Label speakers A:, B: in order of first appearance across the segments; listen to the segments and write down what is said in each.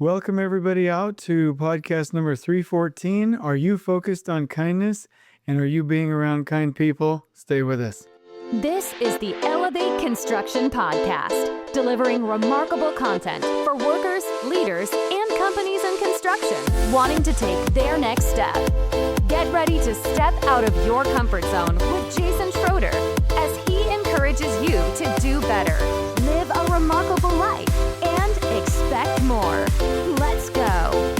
A: Welcome everybody out to podcast number 314. Are you focused on kindness and are you being around kind people? Stay with us.
B: This is the Elevate Construction Podcast, delivering remarkable content for workers, leaders, and companies in construction wanting to take their next step. Get ready to step out of your comfort zone with Jason Schroeder as he encourages you to do better, live a remarkable life, and expect more. Let's go.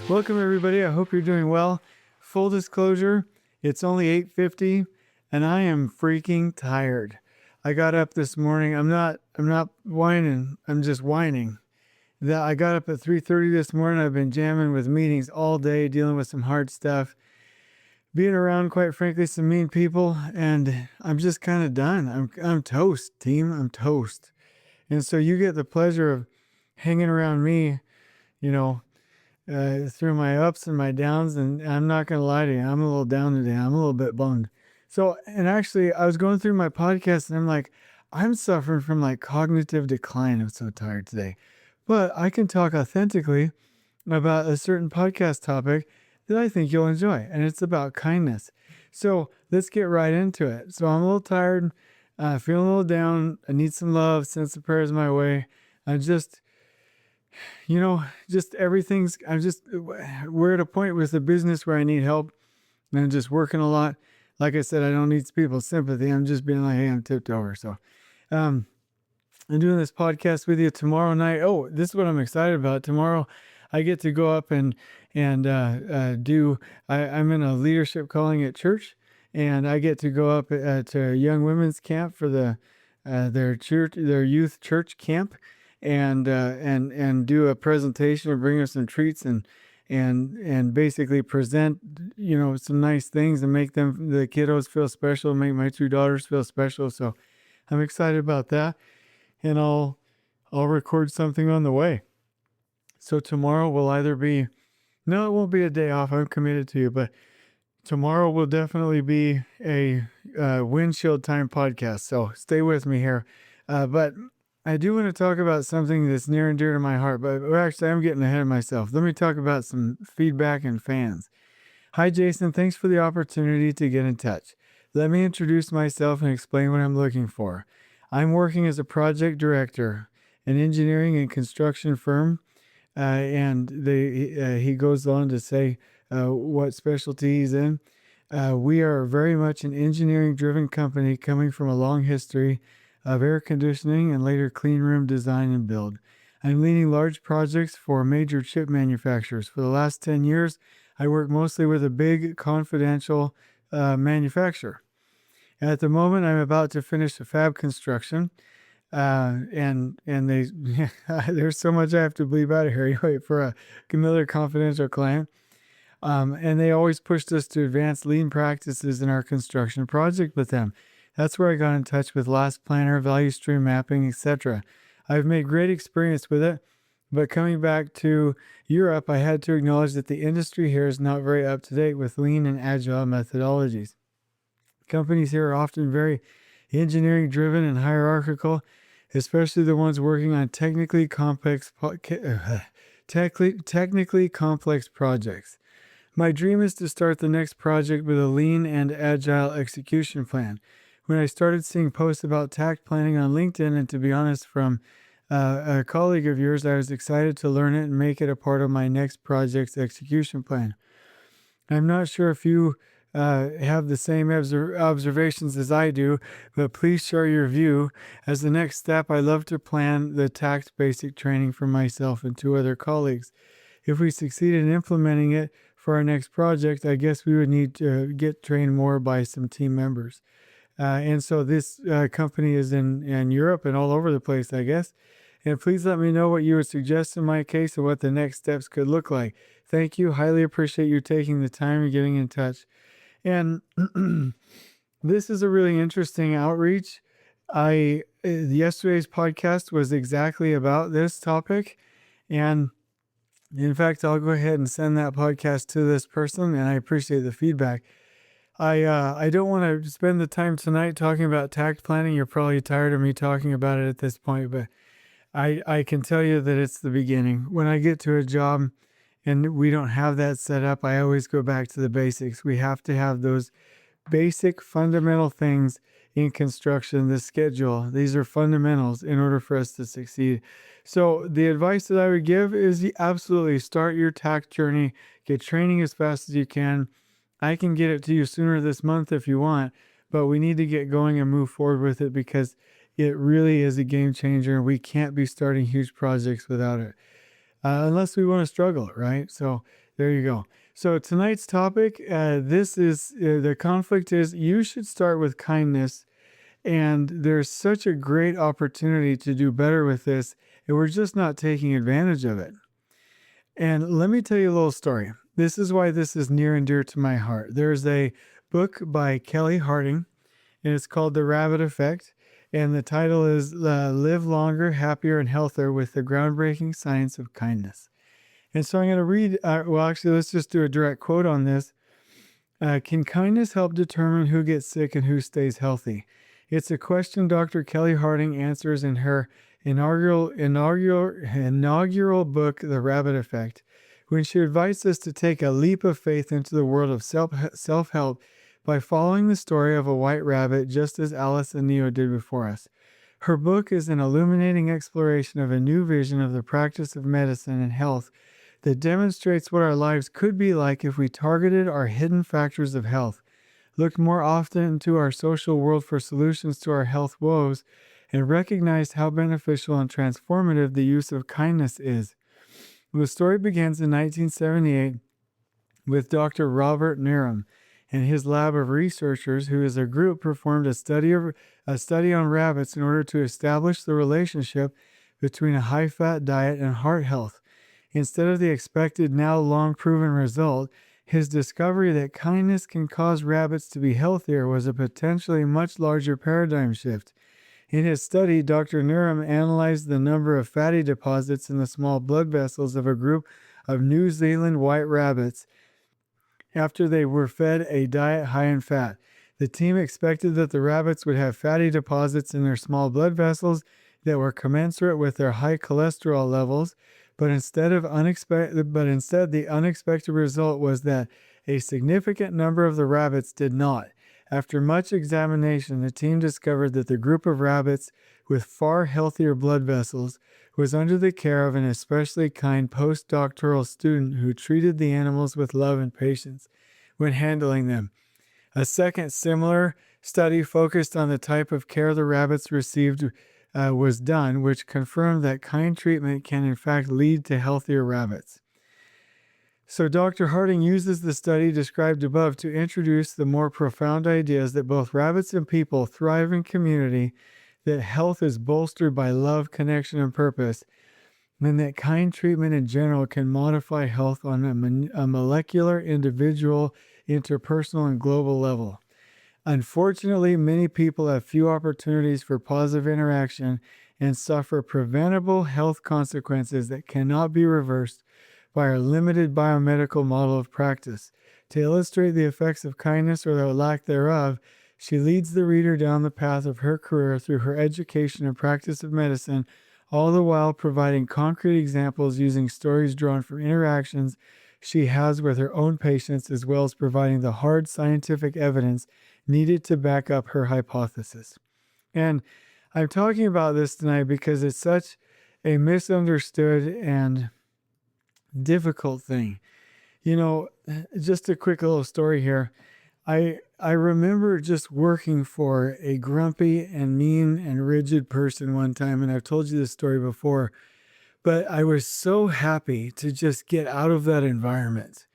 A: Welcome everybody. I hope you're doing well. Full disclosure, it's only 8:50 and I am freaking tired. I got up this morning. I'm not whining. I'm just whining. I got up at 3:30 this morning. I've been jamming with meetings all day, dealing with some hard stuff, being around, quite frankly, some mean people, and I'm just kind of done. I'm toast, team. I'm toast. And so you get the pleasure of hanging around me, through my ups and my downs. And I'm not going to lie to you. I'm a little down today. I'm a little bit bummed. So, and actually I was going through my podcast and I'm like, I'm suffering from like cognitive decline. I'm so tired today, but I can talk authentically about a certain podcast topic that I think you'll enjoy. And it's about kindness. So let's get right into it. So I'm a little tired, feeling a little down. I need some love, send some prayers my way. I just, we're at a point with the business where I need help and I'm just working a lot. Like I said, I don't need people's sympathy. I'm just being like, hey, I'm tipped over. So I'm doing this podcast with you tomorrow night. Oh, this is what I'm excited about. Tomorrow I get to go up and I'm in a leadership calling at church, and I get to go up to a young women's camp for their youth church camp, and do a presentation or bring us some treats and basically present, some nice things and make the kiddos feel special, make my two daughters feel special. So I'm excited about that. And I'll record something on the way. So tomorrow will it won't be a day off. I'm committed to you, but tomorrow will definitely be a windshield time podcast. So stay with me here. But I do want to talk about something that's near and dear to my heart, but actually I'm getting ahead of myself. Let me talk about some feedback and fans. Hi, Jason. Thanks for the opportunity to get in touch. Let me introduce myself and explain what I'm looking for. I'm working as a project director, an engineering and construction firm, and he goes on to say what specialty he's in. We are very much an engineering-driven company coming from a long history of air conditioning and later clean room design and build. I'm leading large projects for major chip manufacturers. For the last 10 years, I work mostly with a big confidential manufacturer. At the moment, I'm about to finish a fab construction, and they there's so much I have to bleep out of here anyway for a another confidential client. And they always pushed us to advance lean practices in our construction project with them. That's where I got in touch with Last Planner, Value Stream Mapping, etc. I've made great experience with it, but coming back to Europe, I had to acknowledge that the industry here is not very up to date with lean and agile methodologies. Companies here are often very engineering driven and hierarchical, especially the ones working on technically complex projects. My dream is to start the next project with a lean and agile execution plan. When I started seeing posts about tact planning on LinkedIn, and to be honest, from a colleague of yours, I was excited to learn it and make it a part of my next project's execution plan. I'm not sure if you have the same observations as I do, but please share your view. As the next step, I love to plan the tact basic training for myself and two other colleagues. If we succeed in implementing it for our next project, I guess we would need to get trained more by some team members. And so this company is in Europe and all over the place, I guess. And please let me know what you would suggest in my case and what the next steps could look like. Thank you. Highly appreciate you taking the time and getting in touch. And this is a really interesting outreach. Yesterday's podcast was exactly about this topic. And in fact, I'll go ahead and send that podcast to this person, and I appreciate the feedback. I don't want to spend the time tonight talking about tact planning. You're probably tired of me talking about it at this point, but I can tell you that it's the beginning. When I get to a job and we don't have that set up, I always go back to the basics. We have to have those basic fundamental things in construction, the schedule. These are fundamentals in order for us to succeed. So the advice that I would give is you absolutely start your tax journey, get training as fast as you can. I can get it to you sooner this month if you want, but we need to get going and move forward with it because it really is a game changer. We can't be starting huge projects without it, unless we want to struggle it, right? So there you go. So tonight's topic, this is the conflict is you should start with kindness, and there's such a great opportunity to do better with this, and we're just not taking advantage of it. And let me tell you a little story. This is why this is near and dear to my heart. There's a book by Kelly Harding, and it's called The Rabbit Effect. And the title is Live Longer, Happier, and Healthier with the Groundbreaking Science of Kindness. And so I'm going to read, actually, let's just do a direct quote on this. Can kindness help determine who gets sick and who stays healthy? It's a question Dr. Kelly Harding answers in her inaugural book, The Rabbit Effect, when she invites us to take a leap of faith into the world of self-help by following the story of a white rabbit, just as Alice and Neo did before us. Her book is an illuminating exploration of a new vision of the practice of medicine and health that demonstrates what our lives could be like if we targeted our hidden factors of health, looked more often into our social world for solutions to our health woes, and recognized how beneficial and transformative the use of kindness is. The story begins in 1978 with Dr. Robert Nerum and his lab of researchers, who as a group performed a study on rabbits in order to establish the relationship between a high-fat diet and heart health. Instead of the expected, now long-proven result, his discovery that kindness can cause rabbits to be healthier was a potentially much larger paradigm shift. In his study, Dr. Nerum analyzed the number of fatty deposits in the small blood vessels of a group of New Zealand white rabbits after they were fed a diet high in fat. The team expected that the rabbits would have fatty deposits in their small blood vessels that were commensurate with their high cholesterol levels, but instead the unexpected result was that a significant number of the rabbits did not. After much examination, the team discovered that the group of rabbits with far healthier blood vessels was under the care of an especially kind postdoctoral student who treated the animals with love and patience when handling them. A second similar study focused on the type of care the rabbits received was done, which confirmed that kind treatment can in fact lead to healthier rabbits. So Dr. Harding uses the study described above to introduce the more profound ideas that both rabbits and people thrive in community, that health is bolstered by love, connection, and purpose, and that kind treatment in general can modify health on a molecular, individual, interpersonal, and global level. Unfortunately, many people have few opportunities for positive interaction and suffer preventable health consequences that cannot be reversed by our limited biomedical model of practice. To illustrate the effects of kindness or the lack thereof, she leads the reader down the path of her career through her education and practice of medicine, all the while providing concrete examples using stories drawn from interactions she has with her own patients, as well as providing the hard scientific evidence needed to back up her hypothesis. And I'm talking about this tonight because it's such a misunderstood and difficult thing. Just a quick little story here. I remember just working for a grumpy and mean and rigid person one time, and I've told you this story before, but I was so happy to just get out of that environment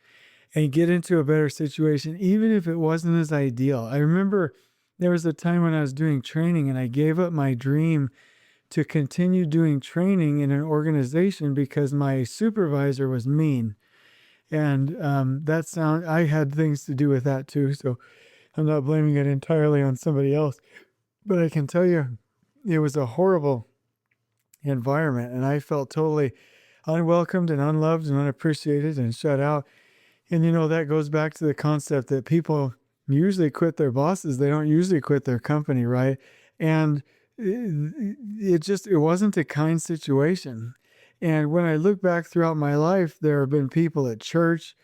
A: and get into a better situation, even if it wasn't as ideal. I remember there was a time when I was doing training and I gave up my dream to continue doing training in an organization because my supervisor was mean. And I had things to do with that too. So I'm not blaming it entirely on somebody else, but I can tell you it was a horrible environment and I felt totally unwelcomed and unloved and unappreciated and shut out. And that goes back to the concept that people usually quit their bosses. They don't usually quit their company, right? And it wasn't a kind situation. And when I look back throughout my life, there have been people at church,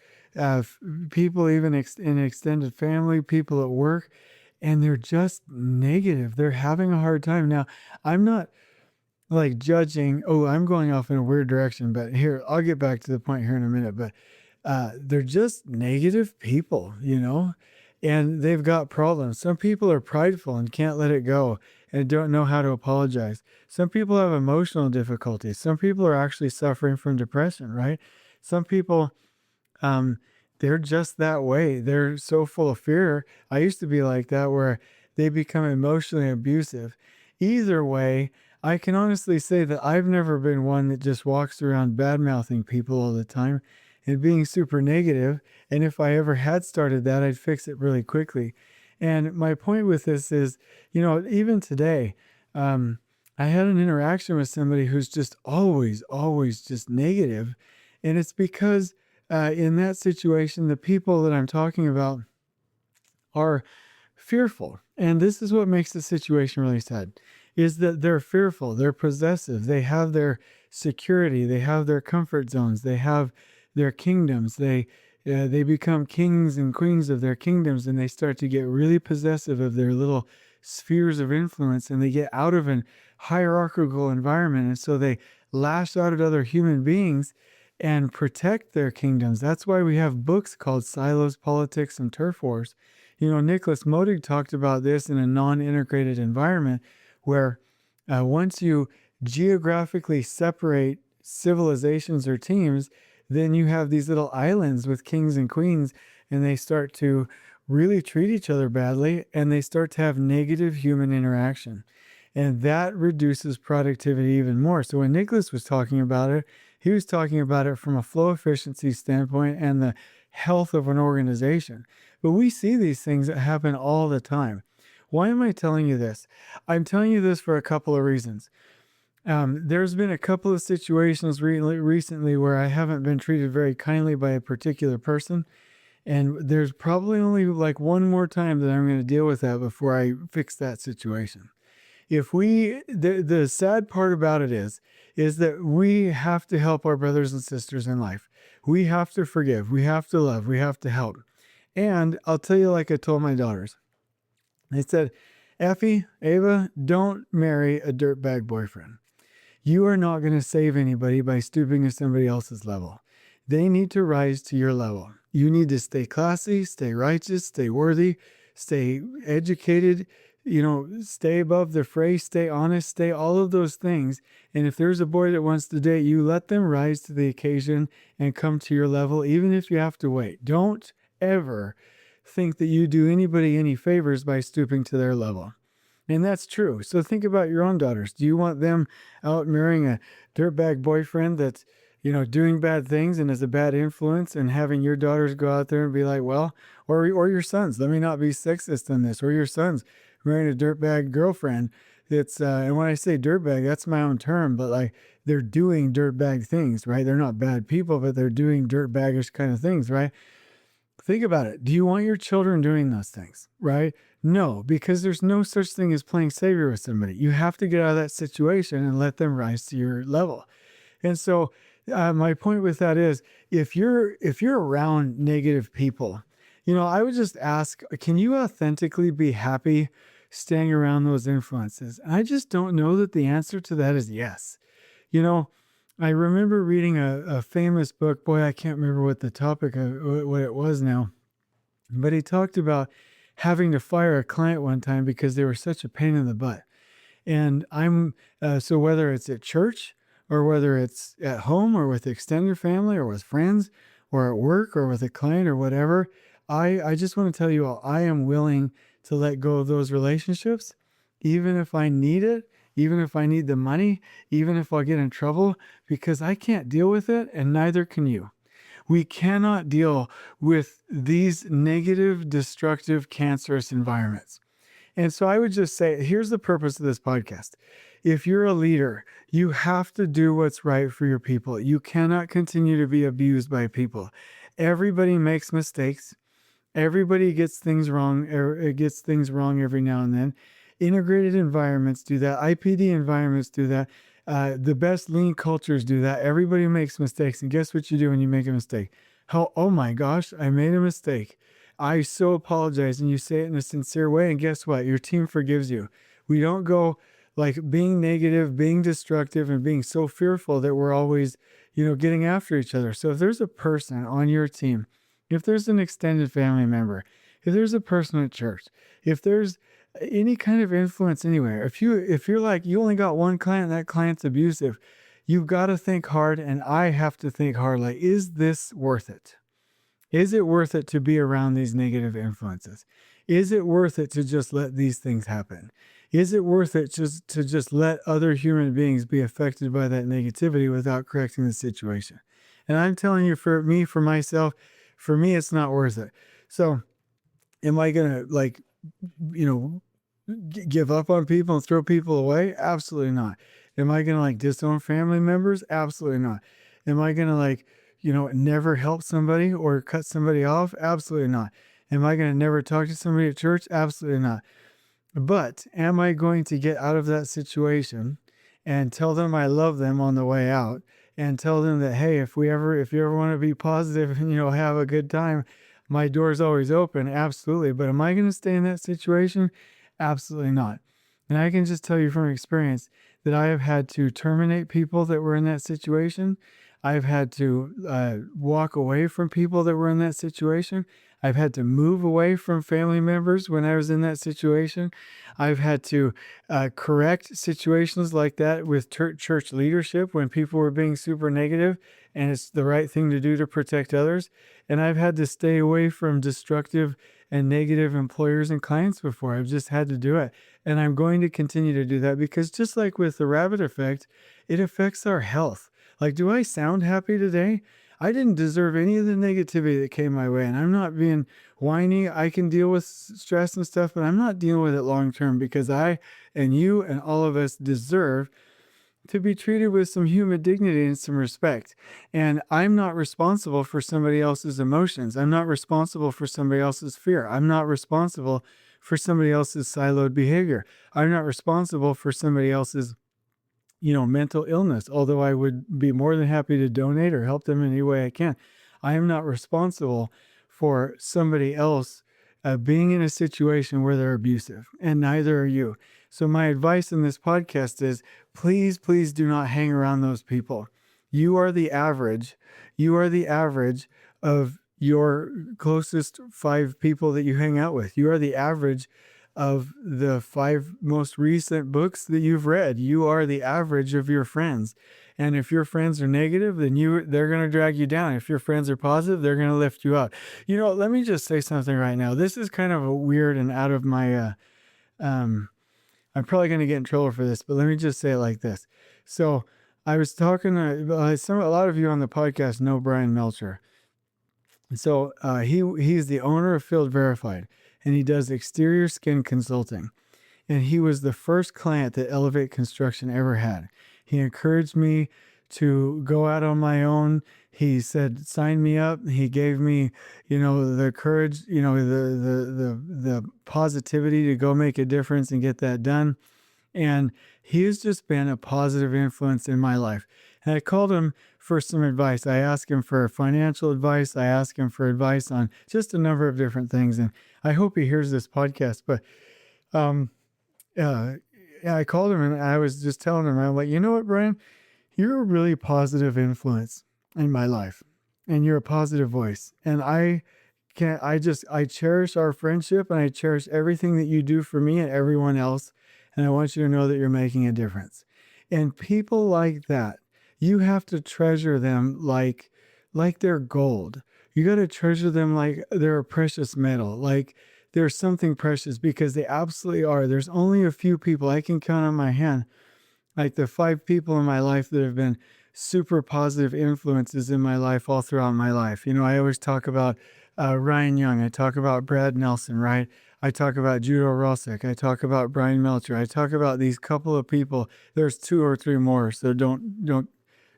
A: people even in extended family, people at work, and they're just negative. They're having a hard time. Now, I'm not like judging. Oh, I'm going off in a weird direction, but here, I'll get back to the point here in a minute. But they're just negative people, and they've got problems. Some people are prideful and can't let it go and don't know how to apologize. Some people have emotional difficulties. Some people are actually suffering from depression, right? Some people, um, they're just that way. They're so full of fear. I used to be like that where they become emotionally abusive. Either way, I can honestly say that I've never been one that just walks around bad mouthing people all the time and being super negative. And if I ever had started that, I'd fix it really quickly. And my point with this is, even today, I had an interaction with somebody who's just always, always just negative. And it's because in that situation, the people that I'm talking about are fearful. And this is what makes the situation really sad, is that they're fearful, they're possessive, they have their security, they have their comfort zones, they have their kingdoms, they become kings and queens of their kingdoms, and they start to get really possessive of their little spheres of influence, and they get out of an hierarchical environment, and so they lash out at other human beings and protect their kingdoms. That's why we have books called Silos, Politics, and Turf Wars. Nicholas Modig talked about this in a non-integrated environment where once you geographically separate civilizations or teams, then you have these little islands with kings and queens, and they start to really treat each other badly, and they start to have negative human interaction. And that reduces productivity even more. So when Nicholas was talking about it, he was talking about it from a flow efficiency standpoint and the health of an organization. But we see these things that happen all the time. Why am I telling you this? I'm telling you this for a couple of reasons. There's been a couple of situations recently where I haven't been treated very kindly by a particular person. And there's probably only like one more time that I'm going to deal with that before I fix that situation. The sad part about it is that we have to help our brothers and sisters in life. We have to forgive. We have to love. We have to help. And I'll tell you, like I told my daughters, I said, Effie, Ava, don't marry a dirtbag boyfriend. You are not going to save anybody by stooping to somebody else's level. They need to rise to your level. You need to stay classy, stay righteous, stay worthy, stay educated, stay above the fray, stay honest, stay all of those things. And if there's a boy that wants to date you, let them rise to the occasion and come to your level, even if you have to wait. Don't ever think that you do anybody any favors by stooping to their level. And that's true. So think about your own daughters. Do you want them out marrying a dirtbag boyfriend that's, doing bad things and is a bad influence, and having your daughters go out there and be like, well, or your sons, let me not be sexist on this, or your sons marrying a dirtbag girlfriend that's, and when I say dirtbag, that's my own term, but like they're doing dirtbag things, right? They're not bad people, but they're doing dirtbaggish kind of things, right? Think about it. Do you want your children doing those things, right? No, because there's no such thing as playing savior with somebody. You have to get out of that situation and let them rise to your level. And so my point with that is, if you're around negative people, I would just ask, can you authentically be happy staying around those influences? And I just don't know that the answer to that is yes. I remember reading a famous book. Boy, I can't remember what the topic of what it was now, but he talked about having to fire a client one time because they were such a pain in the butt. And so whether it's at church or whether it's at home or with extended family or with friends or at work or with a client or whatever, I just want to tell you all, I am willing to let go of those relationships, even if I need it, even if I need the money, even if I'll get in trouble, because I can't deal with it and neither can you. We cannot deal with these negative, destructive, cancerous environments. And so I would just say, here's the purpose of this podcast. If you're a leader, you have to do what's right for your people. You cannot continue to be abused by people. Everybody makes mistakes. Everybody gets things wrong every now and then. Integrated environments do that. IPD environments do that. The best lean cultures do that. Everybody makes mistakes. And guess what you do when you make a mistake? Oh my gosh, I made a mistake. I so apologize. And you say it in a sincere way. And guess what? Your team forgives you. We don't go like being negative, being destructive, and being so fearful that we're always, getting after each other. So if there's a person on your team, if there's an extended family member, if there's a person at church, if there's any kind of influence anywhere, if you're like, you only got one client, that client's abusive, you've got to think hard, and I have to think hard, like, is this worth it? Is it worth it to be around these negative influences? Is it worth it to just let these things happen? Is it worth it to just let other human beings be affected by that negativity without correcting the situation? And I'm telling you, for myself, it's not worth it. So am I going to give up on people and throw people away? Absolutely not. Am I going to disown family members? Absolutely not. Am I going to never help somebody or cut somebody off? Absolutely not. Am I going to never talk to somebody at church? Absolutely not. But am I going to get out of that situation and tell them I love them on the way out, and tell them that, hey, if you ever want to be positive and, have a good time, my door's always open? Absolutely. But am I going to stay in that situation? Absolutely not. And I can just tell you from experience that I have had to terminate people that were in that situation. I've had to walk away from people that were in that situation. I've had to move away from family members when I was in that situation. I've had to correct situations like that with church leadership when people were being super negative, and it's the right thing to do to protect others. And I've had to stay away from destructive and negative employers and clients before. I've just had to do it. And I'm going to continue to do that, because just like with the rabbit effect, it affects our health. Like, do I sound happy today? I didn't deserve any of the negativity that came my way, and I'm not being whiny. I can deal with stress and stuff, but I'm not dealing with it long term, because I and you and all of us deserve to be treated with some human dignity and some respect. And I'm not responsible for somebody else's emotions. I'm not responsible for somebody else's fear. I'm not responsible for somebody else's siloed behavior. I'm not responsible for somebody else's mental illness, although I would be more than happy to donate or help them in any way I can. I am not responsible for somebody else being in a situation where they're abusive, and neither are you. So my advice in this podcast is, please, please do not hang around those people. You are the average. You are the average of your closest 5 people that you hang out with. You are the average of the 5 most recent books that you've read. You are the average of your friends. And if your friends are negative, then they're going to drag you down. If your friends are positive, they're going to lift you up. Let me just say something right now. This is kind of a weird and out of my, I'm probably going to get in trouble for this, but let me just say it like this. So I was talking to a lot of you on the podcast know Brian Melture. So he's the owner of Field Verified, and he does exterior skin consulting. And he was the first client that Elevate Construction ever had. He encouraged me to go out on my own. He said, sign me up. He gave me, the courage, the positivity to go make a difference and get that done. And he has just been a positive influence in my life. And I called him for some advice. I asked him for financial advice. I asked him for advice on just a number of different things. And I hope he hears this podcast. But I called him, and I was just telling him, I'm like, you know what, Brian? You're a really positive influence in my life, and you're a positive voice. And I cherish our friendship, and I cherish everything that you do for me and everyone else. And I want you to know that you're making a difference. And people like that, you have to treasure them like they're gold. You got to treasure them like they're a precious metal, like they're something precious, because they absolutely are. There's only a few people I can count on my hand, like the 5 people in my life that have been super positive influences in my life all throughout my life. I always talk about Ryan Young. I talk about Brad Nelson, right? I talk about Judo Rosick. I talk about Brian Melture. I talk about these couple of people. There's 2 or 3 more, so don't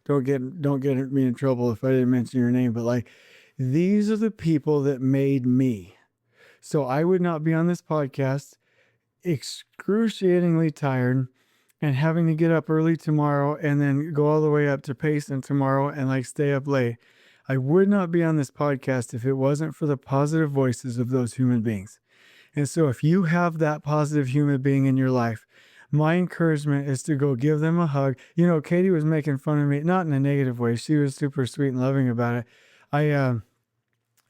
A: get me in trouble if I didn't mention your name. But these are the people that made me. So I would not be on this podcast excruciatingly tired and having to get up early tomorrow and then go all the way up to Payson tomorrow and like stay up late, I would not be on this podcast if it wasn't for the positive voices of those human beings. And so if you have that positive human being in your life, my encouragement is to go give them a hug. You know, Katie was making fun of me, not in a negative way. She was super sweet and loving about it. I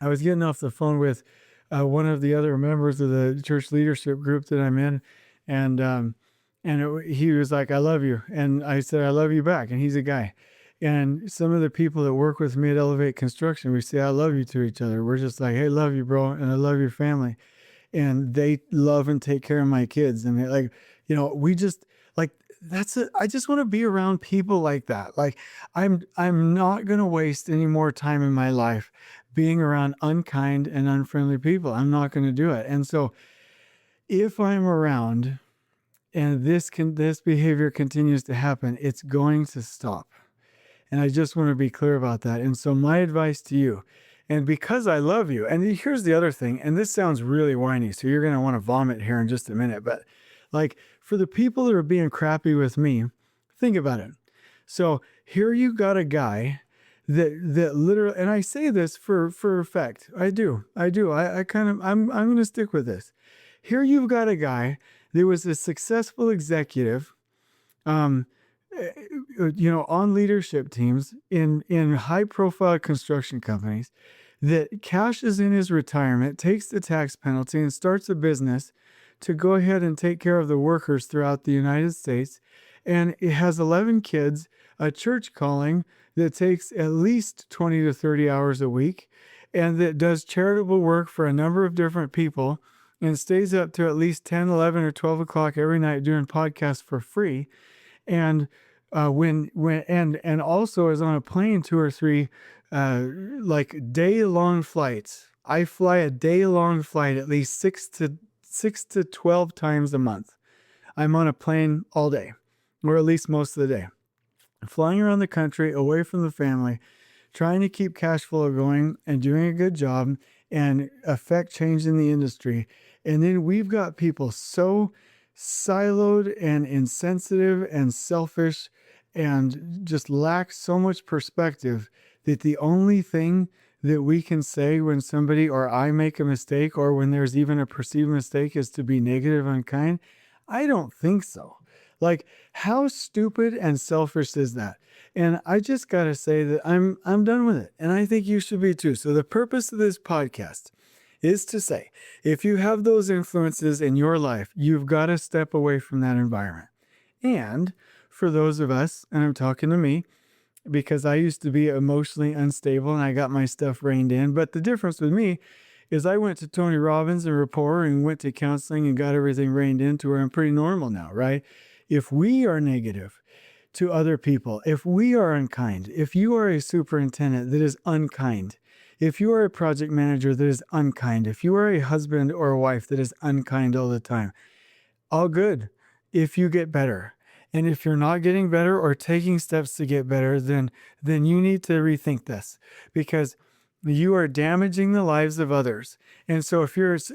A: was getting off the phone with one of the other members of the church leadership group that I'm in, and he was like, "I love you," and I said, "I love you back." And he's a guy. And some of the people that work with me at Elevate Construction, we say, "I love you" to each other. We're just like, "Hey, love you, bro, and I love your family." And they love and take care of my kids, and they like, you know, we just like that's it. I just want to be around people like that. Like I'm not gonna waste any more time in my life being around unkind and unfriendly people. I'm not gonna do it. And so if I'm around and this behavior continues to happen, it's going to stop. And I just want to be clear about that. And so my advice to you, and because I love you, and here's the other thing, and this sounds really whiny, so you're going to want to vomit here in just a minute, but like for the people that are being crappy with me, think about it. So here you got a guy that literally, and I say this for effect. I do. I'm going to stick with this. Here you've got a guy that was a successful executive, on leadership teams in high profile construction companies, that cashes in his retirement, takes the tax penalty, and starts a business to go ahead and take care of the workers throughout the United States. And it has 11 kids, a church calling that takes at least 20 to 30 hours a week, and that does charitable work for a number of different people, and stays up to at least 10, 11, or 12 o'clock every night doing podcasts for free. And and also is on a plane 2 or 3 like day-long flights. I fly a day-long flight at least 6 to 12 times a month. I'm on a plane all day, or at least most of the day, flying around the country away from the family, trying to keep cash flow going and doing a good job and affect change in the industry. And then we've got people so siloed and insensitive and selfish and just lack so much perspective that the only thing that we can say when somebody or I make a mistake, or when there's even a perceived mistake, is to be negative, unkind. I don't think so. Like, how stupid and selfish is that? And I just got to say that I'm done with it. And I think you should be too. So the purpose of this podcast is to say, if you have those influences in your life, you've got to step away from that environment. And for those of us, and I'm talking to me, because I used to be emotionally unstable and I got my stuff reined in. But the difference with me is I went to Tony Robbins and Rapport and went to counseling and got everything reined in to where I'm pretty normal now, right? If we are negative to other people, if we are unkind, if you are a superintendent that is unkind, if you are a project manager that is unkind, if you are a husband or a wife that is unkind all the time, all good if you get better. And if you're not getting better or taking steps to get better, then you need to rethink this, because you are damaging the lives of others. And so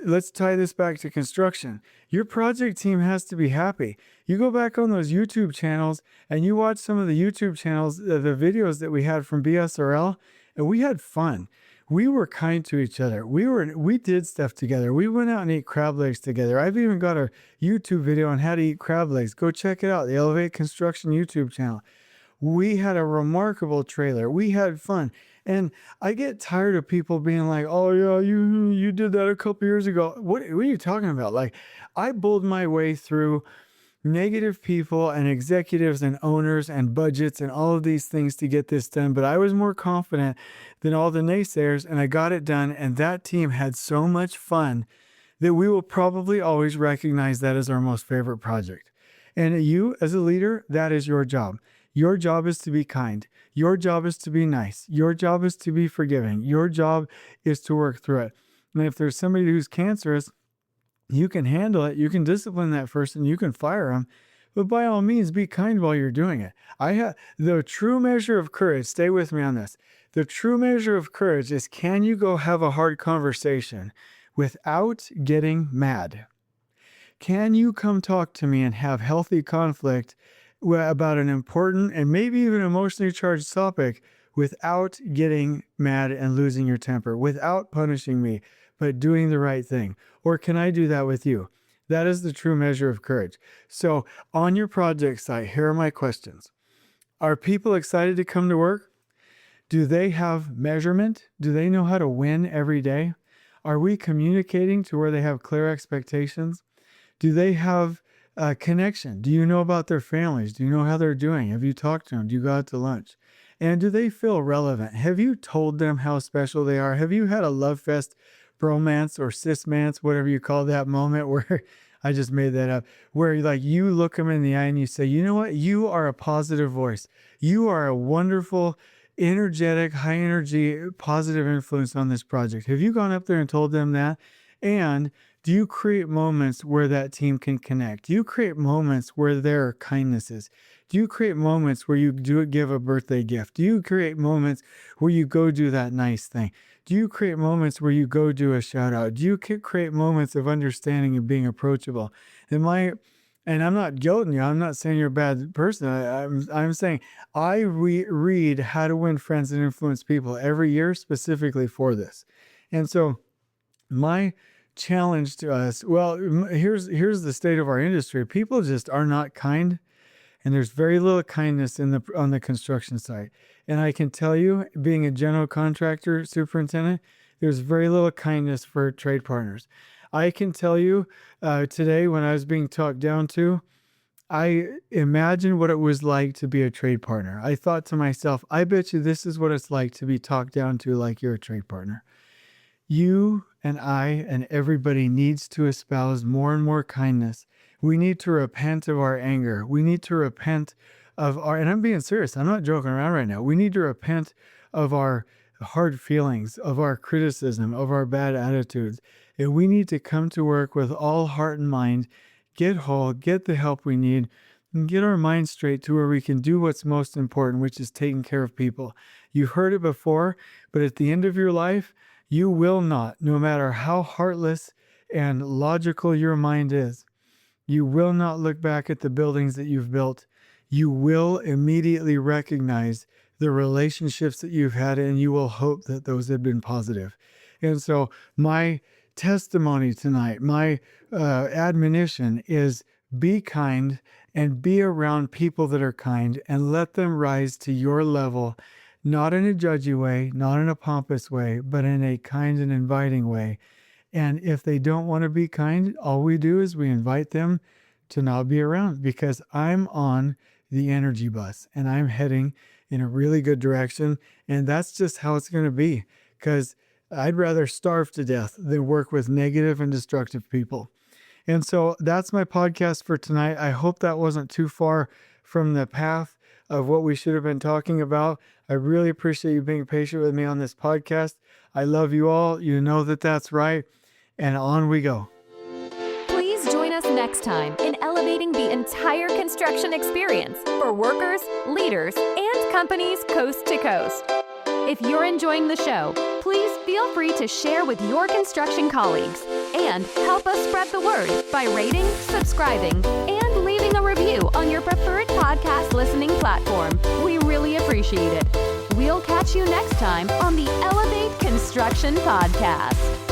A: let's tie this back to construction. Your project team has to be happy. You go back on those YouTube channels and you watch some of the YouTube channels, the videos that we had from BSRL, and we had fun. We were kind to each other. We did stuff together. We went out and ate crab legs together. I've even got a YouTube video on how to eat crab legs. Go check it out, the Elevate Construction YouTube channel. We had a remarkable trailer. We had fun. And I get tired of people being like, "Oh yeah, you did that a couple years ago." What are you talking about? Like, I bowled my way through negative people and executives and owners and budgets and all of these things to get this done. But I was more confident than all the naysayers, and I got it done. And that team had so much fun that we will probably always recognize that as our most favorite project. And you, as a leader, that is your job. Your job is to be kind. Your job is to be nice. Your job is to be forgiving. Your job is to work through it. And if there's somebody who's cancerous, you can handle it. You can discipline that person. You can fire them. But by all means, be kind while you're doing it. The true measure of courage, stay with me on this. The true measure of courage is, can you go have a hard conversation without getting mad? Can you come talk to me and have healthy conflict about an important and maybe even emotionally charged topic without getting mad and losing your temper, without punishing me, but doing the right thing? Or can I do that with you? That is the true measure of courage. So on your project site, here are my questions. Are people excited to come to work? Do they have measurement? Do they know how to win every day? Are we communicating to where they have clear expectations? Do they have a connection? Do you know about their families? Do you know how they're doing? Have you talked to them? Do you go out to lunch? And do they feel relevant? Have you told them how special they are? Have you had a love fest, bromance, or cismance, whatever you call that moment where I just made that up, where you look them in the eye and you say, you know what? You are a positive voice. You are a wonderful, energetic, high energy, positive influence on this project. Have you gone up there and told them that? And do you create moments where that team can connect? Do you create moments where there are kindnesses? Do you create moments where you give a birthday gift? Do you create moments where you go do that nice thing? Do you create moments where you go do a shout out? Do you create moments of understanding and being approachable? And I'm not guilting you. I'm not saying you're a bad person. I'm saying I read How to Win Friends and Influence People every year specifically for this. And so my challenge to us, here's the state of our industry. People just are not kind, and there's very little kindness on the construction site. And I can tell you, being a general contractor superintendent, there's very little kindness for trade partners. I can tell you today when I was being talked down to, I imagined what it was like to be a trade partner. I thought to myself, I bet you this is what it's like to be talked down to like you're a trade partner. You and I and everybody needs to espouse more and more kindness. We need to repent of our anger. We need to repent of and I'm being serious, I'm not joking around right now. We need to repent of our hard feelings, of our criticism, of our bad attitudes. And we need to come to work with all heart and mind, get whole, get the help we need, and get our mind straight to where we can do what's most important, which is taking care of people. You've heard it before, but at the end of your life, you will not, no matter how heartless and logical your mind is, you will not look back at the buildings that you've built. You will immediately recognize the relationships that you've had, and you will hope that those have been positive. And so my testimony tonight, my admonition is be kind and be around people that are kind and let them rise to your level, not in a judgy way, not in a pompous way, but in a kind and inviting way. And if they don't want to be kind, all we do is we invite them to not be around, because I'm on the energy bus and I'm heading in a really good direction. And that's just how it's going to be, because I'd rather starve to death than work with negative and destructive people. And so that's my podcast for tonight. I hope that wasn't too far from the path of what we should have been talking about. I really appreciate you being patient with me on this podcast. I love you all. You know that that's right. And on we go.
B: Please join us next time in elevating the entire construction experience for workers, leaders, and companies coast to coast. If you're enjoying the show, please feel free to share with your construction colleagues and help us spread the word by rating, subscribing, and leaving a review on your preferred podcast listening platform. We really appreciate it. We'll catch you next time on the Elevate Construction Podcast.